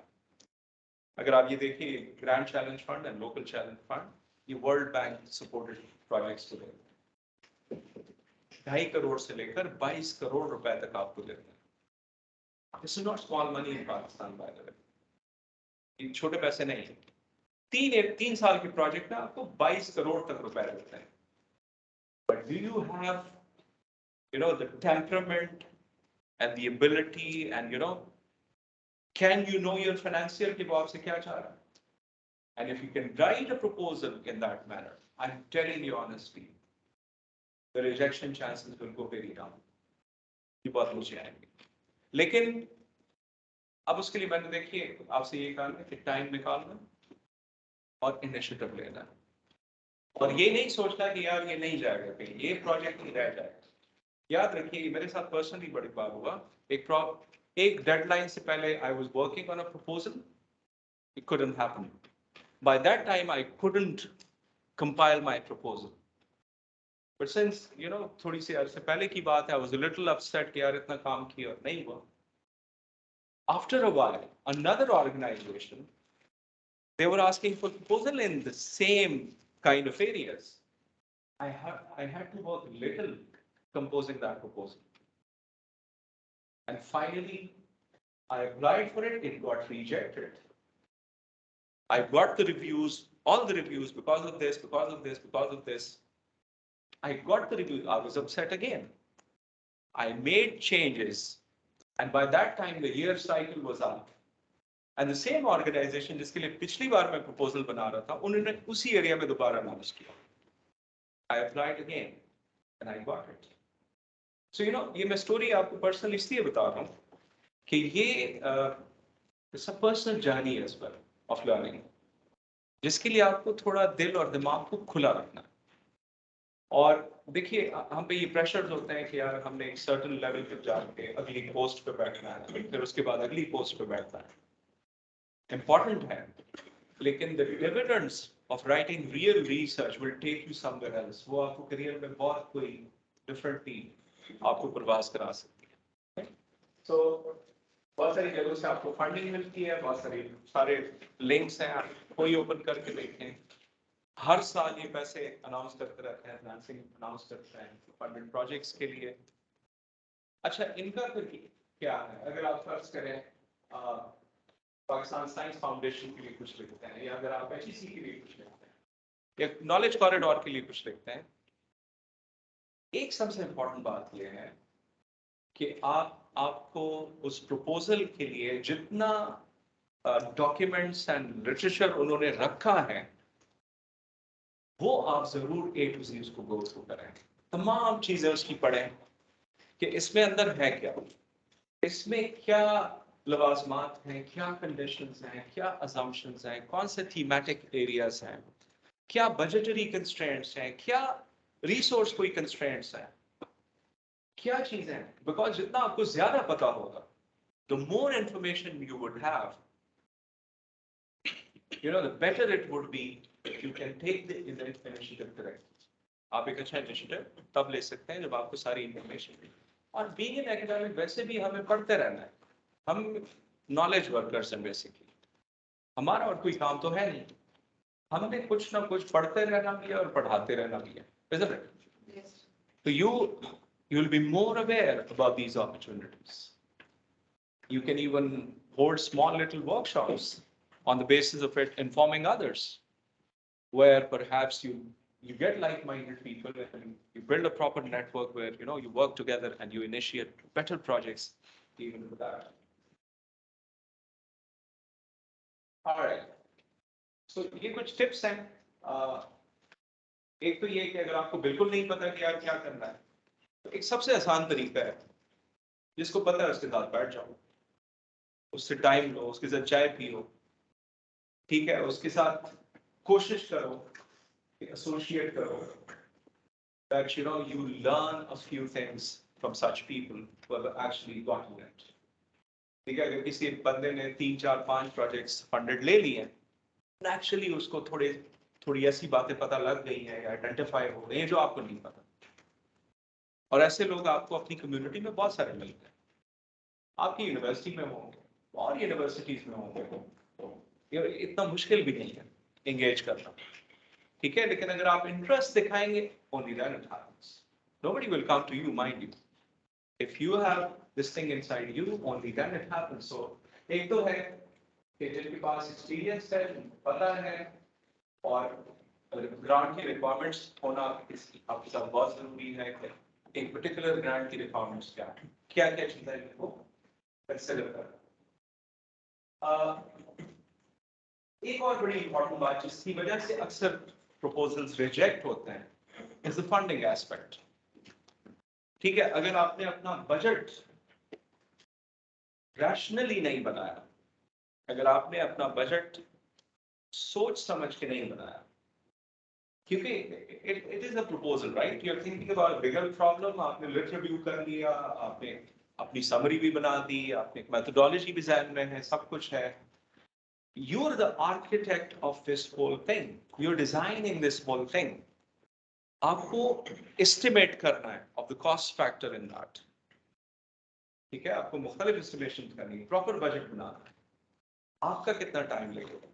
अगर आप ये देखिए grand challenge fund and local challenge fund, ये वर्ल्ड बैंक सपोर्टेड प्रोजेक्ट्स को देते हैं, 2.5 करोड़ से लेकर 22 करोड़ रुपए तक आपको देते हैं। This is not small money in Pakistan by the way, ये छोटे पैसे नहीं है। 3 साल के प्रोजेक्ट में आपको 22 करोड़ तक रुपए देते हैं। But do you have the temperament and the ability and can you know your financier कि वो आपसे क्या चाह रहा है? And if you can write a proposal in that manner, I am telling you honestly, the rejection chances will go very down, ये बहुत नीचे आएंगे। लेकिन अब उसके लिए मैंने देखिए आपसे ये कहा कि टाइम निकालना और इनिशिएटिव लेना, और ये नहीं सोचना कि यार ये नहीं जाएगा कहीं, ये प्रोजेक्ट नहीं रह जाएगा। याद रखिए मेरे साथ पर्सनली बड़ी बात हुआ, एक डेडलाइन से पहले I was working on a proposal, it couldn't happen, by that time I couldn't compile my proposal, But since, थोड़ी सी अर्से पहले की बात है, I was a little upset कि यार इतना काम किया और नहीं हुआ. After a while, another organization, they were asking for proposal in the same kind of areas. I had to work little composing that proposal. And finally, I applied for it, it got rejected. I got the reviews, all the reviews, because of this, because of this, because of this. I got the review, I was upset again. I made changes, and by that time the year cycle was up. And the same organization जिसके लिए पिछली बार मैं proposal बना रहा था, उन्होंने उसी area में दोबारा अनाउंस किया. I applied again, and I got it. सो ये मैं स्टोरी आपको पर्सनल इसलिए बता रहा हूँ कि ये it's a personal journey as well of learning, जिसके लिए आपको थोड़ा दिल और दिमाग को खुला रखना है। और देखिए हम पे ये प्रेशर्स होते हैं कि यार हमने एक सर्टेन लेवल पे जाके अगली पोस्ट पे बैठना है, फिर उसके बाद अगली पोस्ट पे बैठना है। इम्पोर्टेंट है, लेकिन the dividends of writing real research will take you somewhere else. वो आपको करियर में बहुत कोई डिफरेंटली आपको प्रवास करा सकती है। तो बहुत सारी जगहों से आपको फंडिंग मिलती है, बहुत सारे लिंक्स हैं, आप कोई ओपन करके देखें। हर साल ये पैसे अनाउंस करते रहते हैं, फाइनेंसिंग अनाउंस करते हैं फंडेड प्रोजेक्ट्स के लिए। अच्छा, इनका फिर क्या है? अगर आप फर्ज करें पाकिस्तान साइंस फाउंडेशन के लिए कुछ लिखते हैं, या अगर आप HEC के लिए कुछ लिखते हैं, या नॉलेज कॉरिडोर के लिए कुछ लिखते हैं, एक सबसे इम्पोर्टेंट बात यह है कि आपको उस प्रपोजल के लिए जितना डॉक्यूमेंट्स एंड लिटरेचर उन्होंने रखा है, वो आप जरूर A to Z उसको गो थ्रू करें, तमाम चीजें उसकी पढ़ें कि इसमें अंदर है क्या, इसमें क्या लवाजमात हैं, क्या कंडीशंस हैं, क्या असम्पशंस हैं, कौन से थीमेटिक एरियाज हैं, क्या बजटरी कंस्ट्रेंट्स हैं, क्या रिसोर्स कोई कंस्ट्रेंट्स हैं, क्या चीजें हैं। बिकॉज जितना आपको ज्यादा पता होगा, the more information you would have, the better it would be if you can take the initiative correctly. आप एक अच्छा इनिशिएटिव तब ले सकते हैं जब आपको सारी इंफॉर्मेशन। और बीइंग एन एकेडमिक वैसे भी हमें पढ़ते रहना है, हम नॉलेज वर्कर्स हैं बेसिकली, हमारा और कोई काम तो है नहीं, हमने कुछ ना कुछ पढ़ते रहना भी है और पढ़ाते रहना भी है, isn't it? Yes. So you'll be more aware about these opportunities. You can even hold small little workshops on the basis of it, informing others, where perhaps you get like-minded people and you build a proper network where you work together and you initiate better projects even with that. All right. So ये कुछ tips हैं। एक तो ये कि अगर आपको बिल्कुल नहीं पता कि यार क्या करना है, तो एक सबसे आसान तरीका है, जिसको पता है उसके साथ बैठ जाओ, उससे टाइम लो, उसके साथ चाय पियो, ठीक है, उसके साथ कोशिश करो, एसोसिएट करो, that you learn a few things from such people who have actually gotten it. ठीक है, अगर किसी बंदे ने 3, 4, 5 प्रोजेक्ट्स फंडेड ले लिए हैं, एक्चुअली उसको थोड़ी ऐसी बातें पता लग गई हैं या आइडेंटिफाई हो गई हैं जो आपको नहीं पता। और ऐसे लोग आपको अपनी कम्युनिटी में बहुत सारे मिलते हैं, आपकी यूनिवर्सिटी में होंगे और यूनिवर्सिटीज में होंगे, तो इतना मुश्किल भी नहीं है एंगेज करना, ठीक है। लेकिन अगर आप इंटरेस्ट दिखाएंगे, only then it happens. Nobody will come to you, mind you. If you have this thing inside you, only then it happens. So एक तो है कि जिनके पास एक्सपीरियंस है, पता है, और ग्रांट की रिक्वायरमेंट्स होना आपके साथ बहुत जरूरी है कि एक पर्टिकुलर ग्रांट की रिक्वायरमेंट्स क्या चीजें वो कंसिडर करें। एक और बड़ी इंपॉर्टेंट बात जिसकी वजह से अक्सर प्रपोजल्स रिजेक्ट होते हैं इज द फंडिंग एस्पेक्ट। ठीक है, अगर आपने अपना बजट रैशनली नहीं बनाया, अगर आपने अपना बजट सोच समझ के नहीं बनाया, क्योंकि it is a proposal, right, you are thinking about bigger problem, आपने लिट रिव्यू कर लिया, आपने अपनी समरी भी बना दी, आपने मेथोडोलॉजी भी ज़हन में है, सब कुछ है, you are the architect of this whole thing, you're designing this whole thing, आपको एस्टिमेट करना है of the cost factor in that, ठीक है, आपको मुख्तलिफ एस्टिमेशन करनी है, प्रॉपर बजट बनाना है, आपका कितना टाइम लगेगा,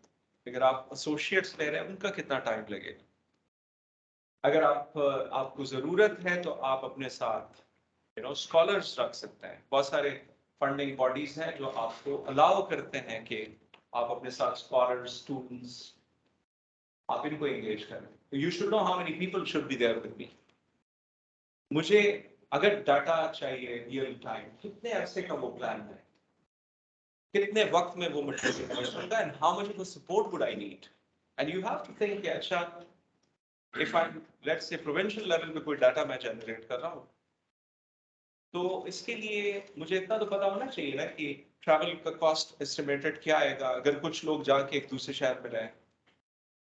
अगर आप एसोसिएट्स ले रहे हैं उनका कितना टाइम लगेगा, अगर आपको जरूरत है तो आप अपने साथ स्कॉलर्स रख सकते हैं, बहुत सारे फंडिंग बॉडीज हैं जो आपको अलाउ करते हैं कि आप अपने साथ स्कॉलर्स, स्टूडेंट्स, आप इनको एंगेज करें। You should know how many people should be there with me. मुझे अगर डाटा चाहिए रियल टाइम, कितने अरसे का वो प्लान है, कितने वक्त में वो मटेरियल पहुंच सकता है, and how much of the support would I need, and you have to think अच्छा, if I let's say provincial level पे कोई डाटा मैं जनरेट कर रहा हूँ, तो इसके लिए मुझे इतना तो पता होना चाहिए ना कि ट्रैवल का कॉस्ट एस्टिमेटेड क्या आएगा अगर कुछ लोग जाके एक दूसरे शहर में रहें,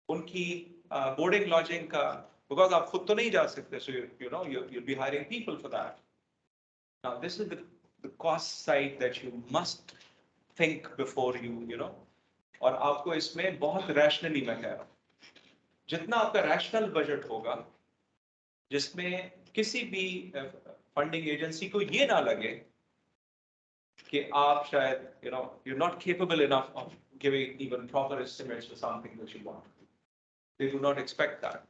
उनकी बोर्डिंग लॉजिंग का, बिकॉज आप खुद तो नहीं जा सकते, so you know you'll be hiring people for that. Now this is the cost side that you must think before you know, और आपको इसमें बहुत रैशनली मैं कह रहा हूँ, जितना आपका रैशनल बजट होगा जिसमें किसी भी फंडिंग एजेंसी को ये ना लगे कि आप शायद you're not capable enough of giving even proper estimates for something that you want. They do not expect that,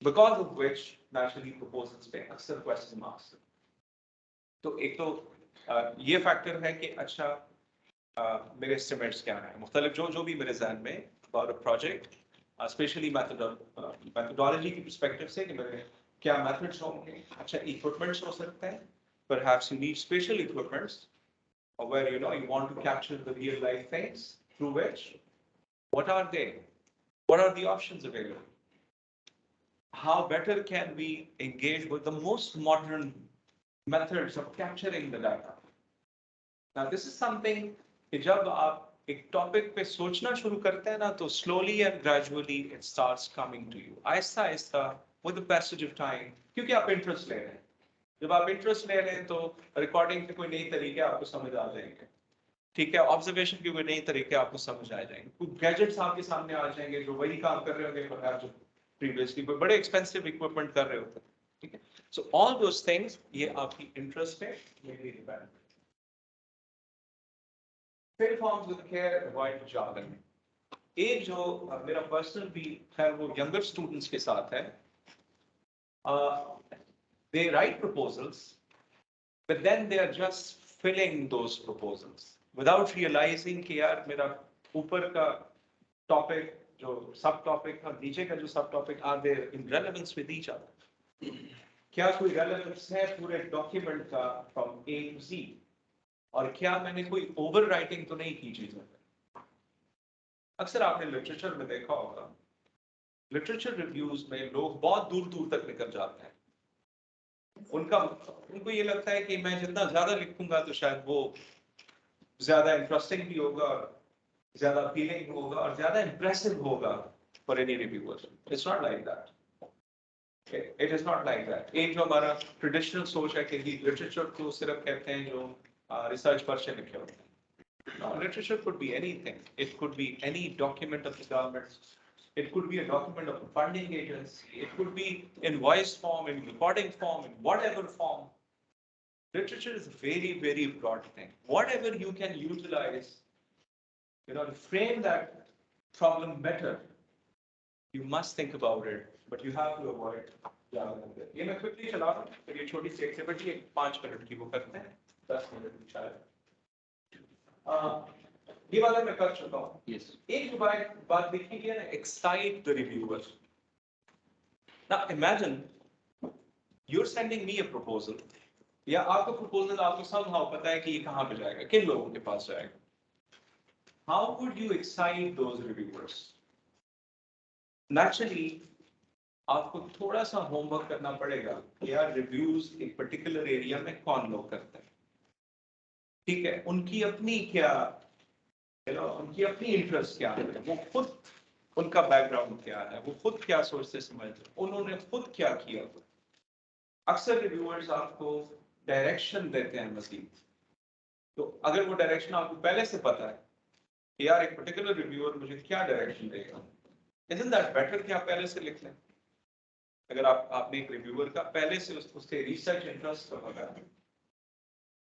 because of which naturally proposals पे अक्सर question marks. तो एक तो ये फैक्टर है कि अच्छा मेरे एस्टिमेट्स क्या हैं, मुख्तलिफ जो भी मेरे जहन में about a project, specially methodology की perspective से कि मेरे क्या methods होंगे, अच्छा equipments हो सकते हैं, perhaps you need special equipments, or where you want to capture the real life things through which, what are they, what are the options available, how better can we engage with the most modern methods of capturing the data. Now this is something कि जब आप एक topic पे सोचना शुरू करते हैं ना, तो slowly and gradually it starts coming to you, Aahista Aahista with the passage of time, क्योंकि आप इंटरेस्ट ले रहे हैं. जब आप इंटरेस्ट ले रहे हैं तो रिकॉर्डिंग के कोई नई तरीके आपको समझ आ जाएंगे, ठीक है, ऑब्जर्वेशन के कोई नए तरीके आपको समझ आ जाएंगे, कुछ गैजेट्स आपके सामने आ जाएंगे जो वही काम कर रहे होंगे पर जो प्रीवियसली कोई बड़े एक्सपेंसिव इक्विपमेंट कर रहे होते हैं, ठीक है. सो ऑल दोस थिंग्स ये आपकी इंटरेस्ट पे mainly depend. Fill forms with care, avoid jargon. एक जो मेरा पर्सनल भी खैर वो यंगर स्टूडेंट्स के साथ है, they write proposals but then they are just filling those proposals without realizing कि यार मेरा ऊपर का टॉपिक जो सब टॉपिक और नीचे का जो सब topic are there in relevance with each other, क्या कोई रेलेवेंस है पूरे डॉक्यूमेंट का फ्रॉम ए टू सी, और क्या मैंने कोई ओवर राइटिंग तो नहीं की चीजों में. अक्सर आपने लिटरेचर में देखा होगा, लिटरेचर रिव्यूज में लोग बहुत दूर दूर तक निकल जाते हैं. उनको ये लगता है कि मैं जितना ज्यादा लिखूंगा तो शायद वो ज्यादा इंटरेस्टिंग भी होगा और ज्यादा अपीलिंग होगा और ज्यादा इंप्रेसिव होगा for any reviewer. It's not like that. It is not like that. एक जो हमारा ट्रेडिशनल सोच है कि लिटरेचर को सिर्फ कहते हैं जो रिसर्च पर से लिखे होते हैं. No, literature could be anything. It could be any document of the government. It could be a document of a funding agency. It could be in voice form, in recording form, in whatever form. Literature is a very, very broad thing. Whatever you can utilize, to frame that problem better, you must think about it, but you have to avoid jargon. ये मैं quickly चला रहा हूँ, तो ये छोटी सी activity है, 5 minute की वो करते हैं, 10 मिनट की शायद. ये वाला मैं कर चुका हूँ. Yes. एक जो बात देखी गया ना, excite the reviewer. Now imagine you're sending me a proposal, या आपका proposal आपको somehow पता है कि ये कहाँ पे जाएगा, किन लोगों के पास जाएगा. How would you excite those reviewers? Naturally आपको थोड़ा सा होमवर्क करना पड़ेगा कि यार रिव्यूज एक पर्टिकुलर एरिया में कौन लोग करते हैं, ठीक है, उनकी अपनी क्या उनकी अपनी इंटरेस्ट क्या है, वो खुद उनका बैकग्राउंड क्या है, वो खुद क्या सोचते समझते, उन्होंने खुद क्या किया. अक्सर रिव्यूअर्स आपको डायरेक्शन देते हैं मजीद, तो अगर वो डायरेक्शन आपको पहले से पता है कि यार एक पर्टिकुलर रिव्यूअर मुझे क्या डायरेक्शन देगा, isn't that better कि आप पहले से लिख लें. अगर आपने एक रिव्यूअर का पहले से उससे रिसर्च इंटरेस्ट होगा,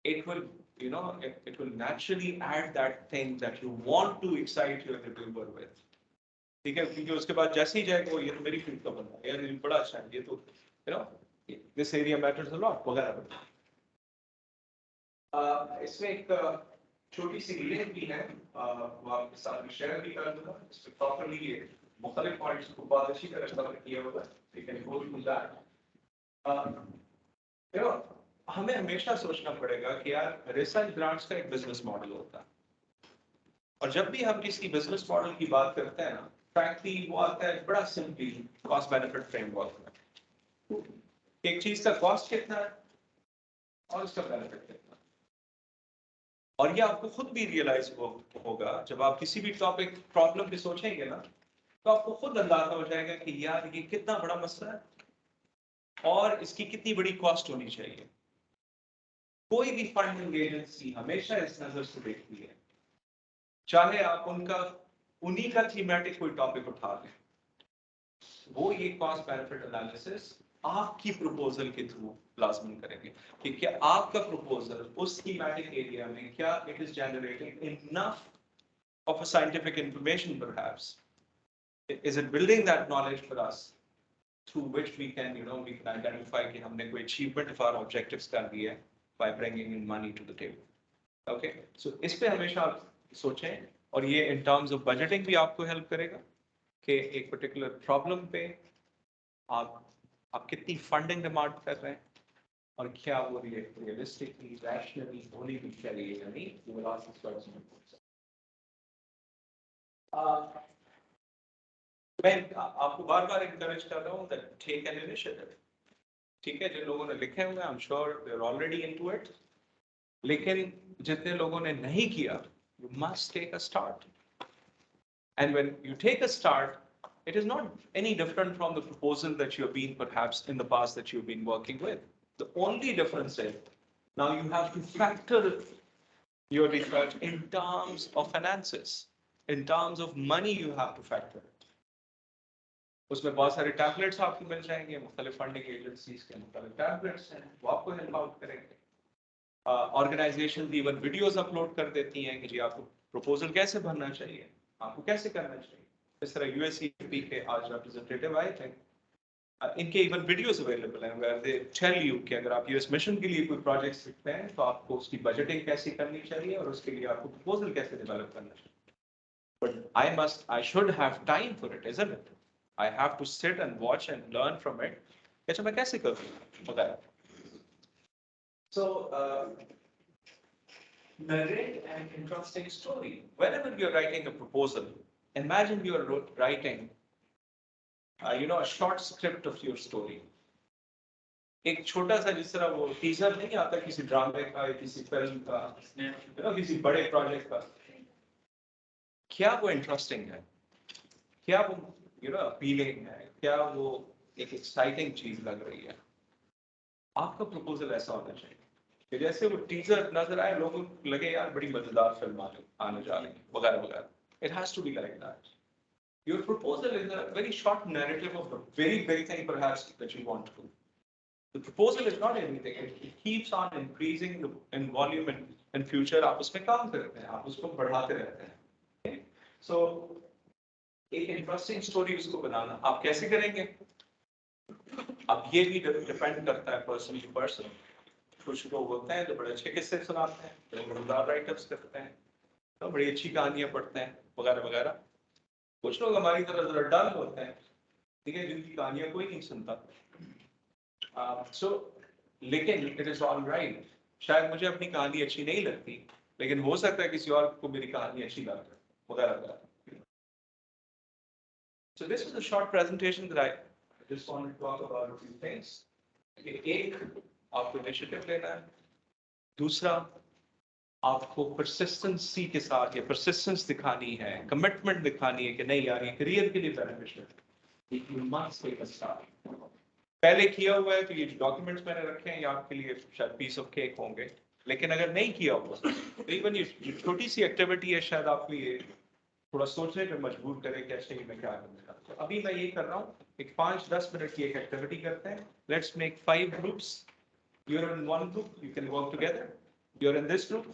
it will it will naturally add that thing that you want to excite your reviewer with. ठीक है, क्योंकि उसके बाद जैसे ही जाएगा ये तो मेरी फील्ड का बंदा है यार, ये बड़ा अच्छा है, ये तो this area matters a lot वगैरह. इसमें एक छोटी सी लिंक भी है, वो आपके साथ शेयर भी कर दूंगा, इसमें प्रॉपर्ली ये मुख्तलिफ पॉइंट्स को बहुत अच्छी तरह कवर किया हुआ है. You can go through that. हमें हमेशा सोचना पड़ेगा कि यार रिसर्च ग्रांट्स का एक बिजनेस मॉडल होता है, और जब भी हम किसी बिजनेस मॉडल की बात करते हैं ना, फ्रैंकली वो आता है बड़ा सिंपली कॉस्ट बेनिफिट फ्रेमवर्क में. एक चीज का कॉस्ट कितना है, और उसका बेनिफिट देखना। और ये आपको खुद भी रियलाइज होगा जब आप किसी भी टॉपिक प्रॉब्लम पे सोचेंगे ना, तो आपको खुद अंदाजा हो जाएगा कि यार ये कितना बड़ा मसला है और इसकी कितनी बड़ी कॉस्ट होनी चाहिए। कोई भी फंडिंग एजेंसी हमेशा इस नजर से देखती है, चाहे आप उन्हीं का थीमेटिक कोई टॉपिक उठा लें, वो ये कॉस्ट बेनिफिट एनालिसिस आपकी प्रपोजल के थ्रू लाजमन करेंगे कि क्या आपका प्रपोजल उस थीमेटिक एरिया में क्या it is generating enough of a scientific information perhaps. Is it building that knowledge for us through which we can identify कि हमने कोई achievement of our objectives कर दिया है by bringing in money to the table. Okay, so इस पे हमेशा आप सोचें, और ये in terms of budgeting भी आपको help करेगा कि एक particular problem पे आप कितनी funding demand कर रहे हैं और क्या वो realistically, rationally होनी भी चाहिए या नहीं। You will ask this question. मैं आपको बार बार encourage कर रहा हूँ that take an initiative. ठीक है, जिन लोगों ने लिखे हुए हैं I'm sure they're already into it. लेकिन जितने लोगों ने नहीं किया, you must take a start. And when you take a start, it is not any different from the proposal that you have been perhaps in the past that you've been working with. The only difference is now you have to factor your research in terms of finances. In terms of money, you have to factor it. उसमें बहुत सारे tablets आपको मिल जाएंगे, मुख्तलिफ funding agencies के मुख्तलिफ tablets हैं, वो आपको हेल्प आउट करेंगे। ऑर्गेनाइजेशन भी इवन वीडियोस अपलोड कर देती हैं कि जी आपको प्रपोजल कैसे भरना चाहिए, आपको कैसे करना चाहिए। इस तरह यूएसईपी के आज रिप्रेजेंटेटिव आए थे, इनके इवन वीडियोस अवेलेबल हैं वेयर दे टेल यू कि अगर आप यूएस मिशन के लिए कोई प्रोजेक्ट लिखते हैं तो आपको उसकी बजटिंग कैसे करनी चाहिए और उसके लिए आपको प्रपोजल कैसे डेवलप करना चाहिए। But I should have time for it, isn't it? I have to sit and watch and learn from it. अच्छा मैं कैसे करूँ वगैरह। So narrate an interesting story. Whenever you're writing a proposal, imagine you're writing, a short script of your story. एक छोटा सा जिस तरह वो टीजर नहीं आता किसी ड्रामे का या किसी फिल्म का, किसी बड़े प्रोजेक्ट का, क्या वो इंटरेस्टिंग है, क्या वो अपीलिंग है, क्या वो एक एक्साइटिंग चीज लग रही है। आपका प्रपोजल ऐसा होना चाहिए कि जैसे वो टीजर नजर आए लोगों को लगे यार बड़ी मजेदार फिल्म आने जा रही है वगैरह वगैरह। It has to be like that. Your proposal is a very short narrative of the very big thing perhaps that you want to do. The proposal is not anything. It keeps on increasing in volume and in future आप उसमें काम करते हैं, आप उसको बढ़ाते रहते हैं। Okay? So एक इंटरेस्टिंग स्टोरी उसको बनाना आप कैसे करेंगे, अब ये भी डिपेंड करता है पर्सन टू पर्सन। कुछ लोग होते हैं जो बड़े अच्छे किस्से सुनाते हैं, बड़े मजेदार राइटअप्स करते हैं, तो बड़ी अच्छी कहानियां पढ़ते हैं वगैरह वगैरह। कुछ लोग हमारी तरह जरा डल होते हैं, ठीक है, जिनकी कहानियां कोई नहीं सुनता। लेकिन इट इज ऑल राइट। शायद मुझे अपनी कहानी अच्छी नहीं लगती, लेकिन हो सकता है किसी और को मेरी कहानी अच्छी लग जाए वगैरह वगैरह। So this was a short presentation that I just wanted to talk about a few things. एक, आपको इनिशिएटिव लेना है। दूसरा, आपको परसिस्टेंसी के साथ या परसिस्टेंस दिखानी है, कमिटमेंट दिखानी है कि नहीं यार ये करियर के लिए बेनिफिशियल है। You must take a start. पहले किया हुआ है तो ये डॉक्यूमेंट्स मैंने रखे हैं ये आपके लिए शायद पीस ऑफ केक होंगे, लेकिन अगर नहीं किया हुआ तो इवन ये छोटी सी एक्टिविटी है शायद आपको ये थोड़ा सोचने पे मजबूर करे कि अच्छा मैं क्या करना चाहता हूँ। तो अभी मैं ये कर रहा हूँ, एक 5-10 मिनट की एक एक्टिविटी करते हैं। Let's make 5 groups. You are in one group, you can work together. You are in this group,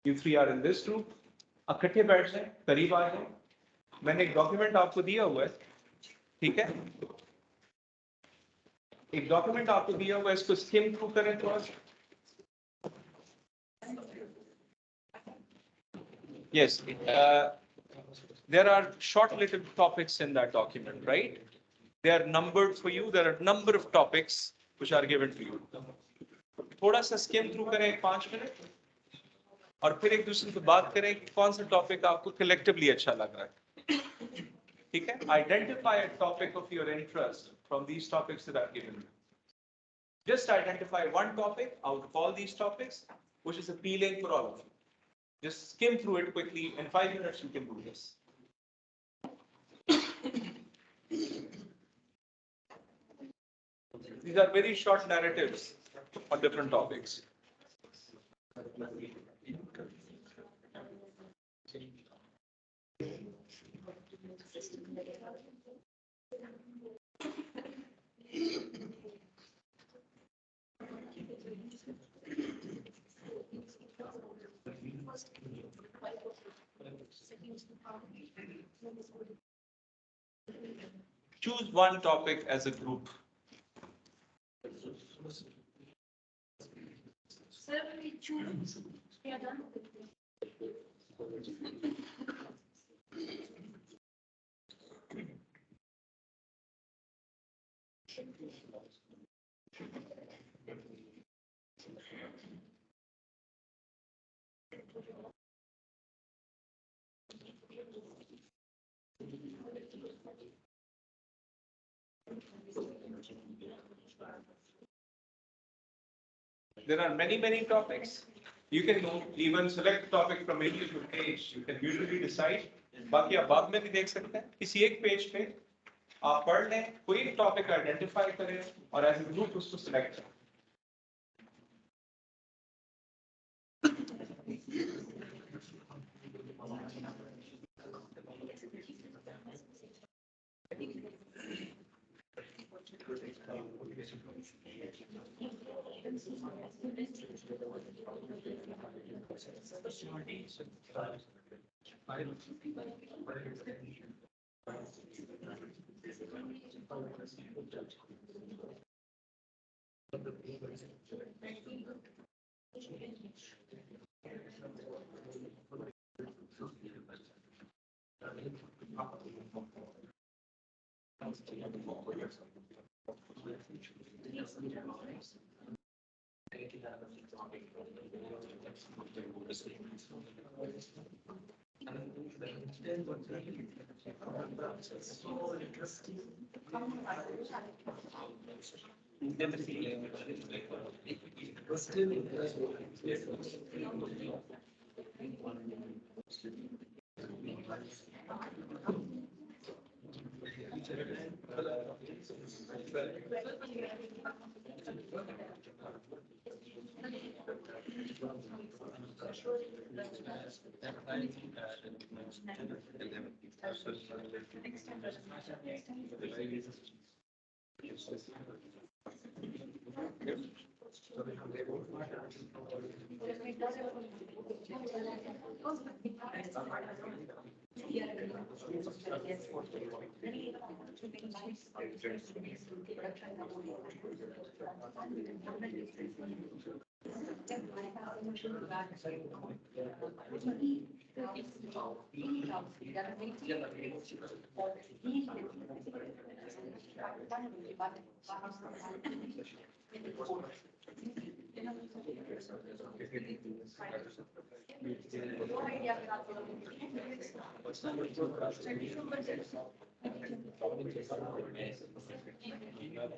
you 3 are in this group. इकट्ठे बैठ जाए, करीब आ जाए। मैंने एक डॉक्यूमेंट आपको दिया हुआ है, ठीक है, एक डॉक्यूमेंट आपको दिया हुआ है, इसको स्किम थ्रू करें थोड़ा। Yes, there are short little topics in that document, right? They are numbered for you. There are a number of topics which are given to you. थोड़ा सा स्किम थ्रू करें 5 मिनट और फिर एक दूसरे से बात करें कि कौन सा टॉपिक आपको कलेक्टिवली अच्छा लग रहा है, ठीक है? Identify a topic of your interest from these topics that I've given you. Just identify one topic out of all these topics, which is appealing for all of you. Just skim through it quickly. In 5 minutes, you can do this. These are very short narratives on different topics. Choose one topic as a group. Sir, we choose. We are done. There are many topics. You can even select topic from any of the page. You can usually decide. बाकी आप बाद में भी देख सकते हैं किसी एक पेज पे आप पढ़ लें कोई एक टॉपिक आइडेंटिफाई करें और एज ए ग्रुप उसको सिलेक्ट करें.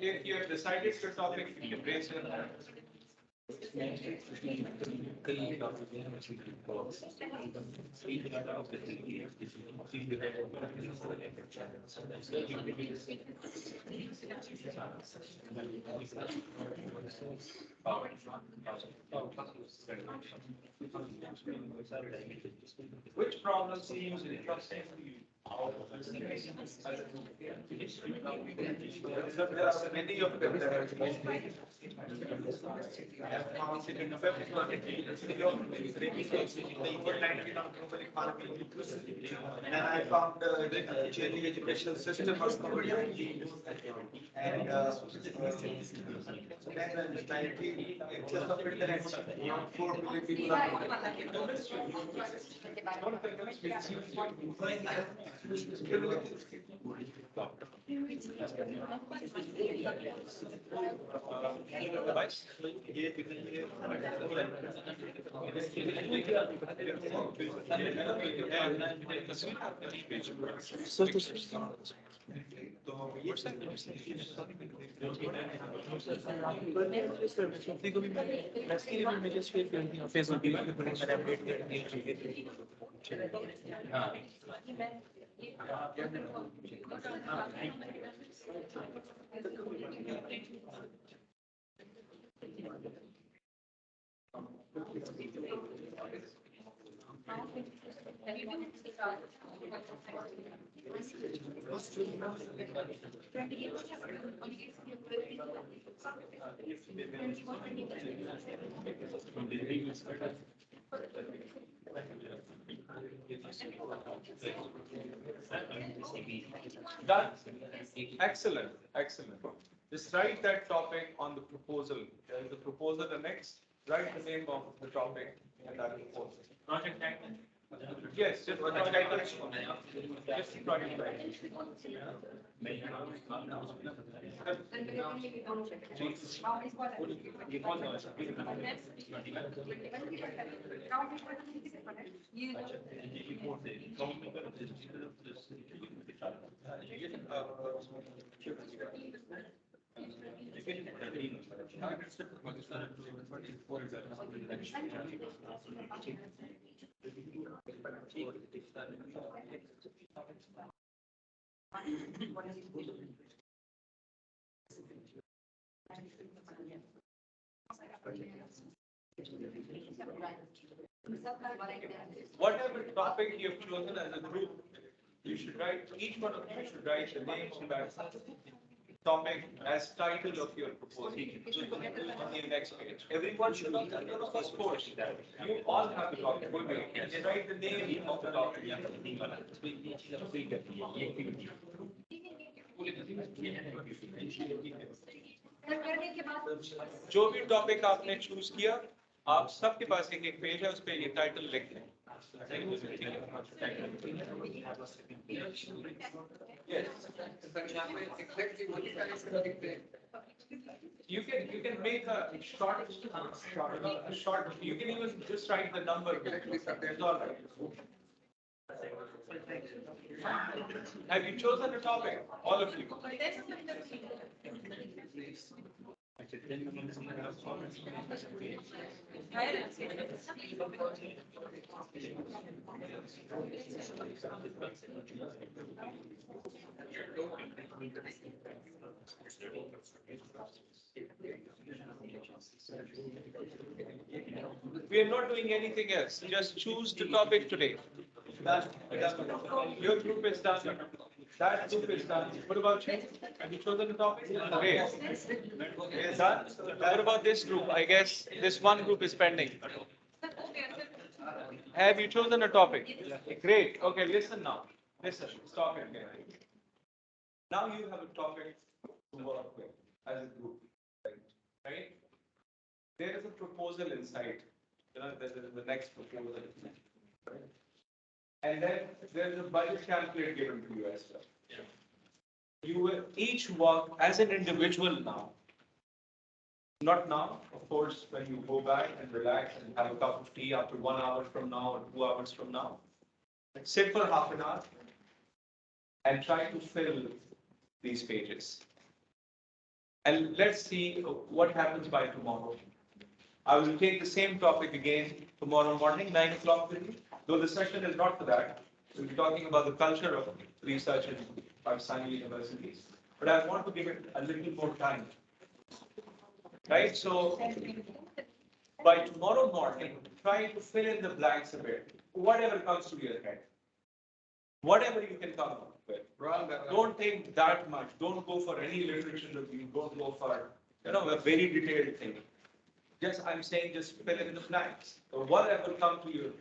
If you have decided your topic, you can raise your hand. Which problem seems interesting to you? There are many of them that are And I found the changing educational system was COVID-19. And then in 19, just of internet, 4 million people are. Done. Excellent, excellent. Just write that topic on the proposal. There is a proposal annexed. Write the name of the topic and that proposal. Project title. Yes, just the title. Just the project title. Whatever topic you have chosen as a group, you should write, each one of you should write the name of that topic as title of your proposal on the next page. Everyone should know that. None of us force that. You all have the topic. You write the name of the topic. जो भी topic आपने choose किया, आप सबके पास एक एक page है, उस पे ये टाइटल लिख लें. Yes. You can make a short. You can even just write the number. That's all right. Have you chosen a topic? All of you. We are not doing anything else. Just choose the topic today. Your group is done. That group is done. What about you? Have you chosen the topic? Great. Is done. What about this group? I guess this one group is pending. Have you chosen a topic? Great. Okay, listen now. Listen. Stop it again. Now you have a topic to work with as a group. Right? There is a proposal inside. There is the next proposal. Right? And then there is a budget template given to you as well. You will each work as an individual now. Not now, of course, when you go back and relax and have a cup of tea after 1 hour from now or 2 hours from now. Sit for half an hour and try to fill these pages. And let's see what happens by tomorrow. I will take the same topic again tomorrow morning, 9 o'clock with you. Though the session is not for that. We'll be talking about the culture of research in Pakistani universities. But I want to give it a little more time. Right? So by tomorrow morning, try to fill in the blanks a bit. Whatever comes to your head. Whatever you can come up with. Don't think that much. Don't go for any literature review. Don't go for, a very detailed thing. I'm saying just fill in the blanks. So whatever comes to your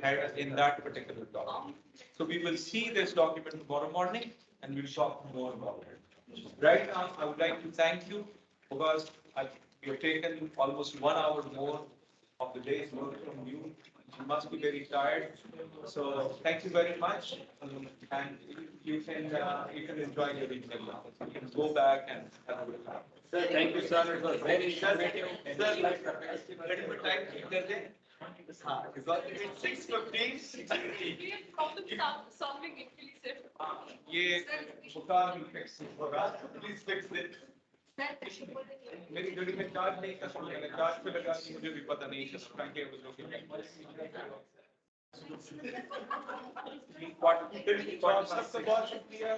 head in that particular document. So we will see this document tomorrow morning and we'll talk more about it. Right now, I would like to thank you because you've taken almost 1 hour more of the day's work from you. You must be very tired. So thank you very much. And you can enjoy your evening now. You can go back and have a good time. Sir, thank you, sir. It was very informative. Sir, little bit time. It's 6:15, 6:15. Solving actually, sir. ये बुखार भी fix होगा. Please fix it. मेरी घड़ी में charge नहीं था, तो मैंने चार्ज पे लगा दी, मुझे भी पता नहीं चला. Frankly, I was looking at this. What? बहुत शुक्रिया.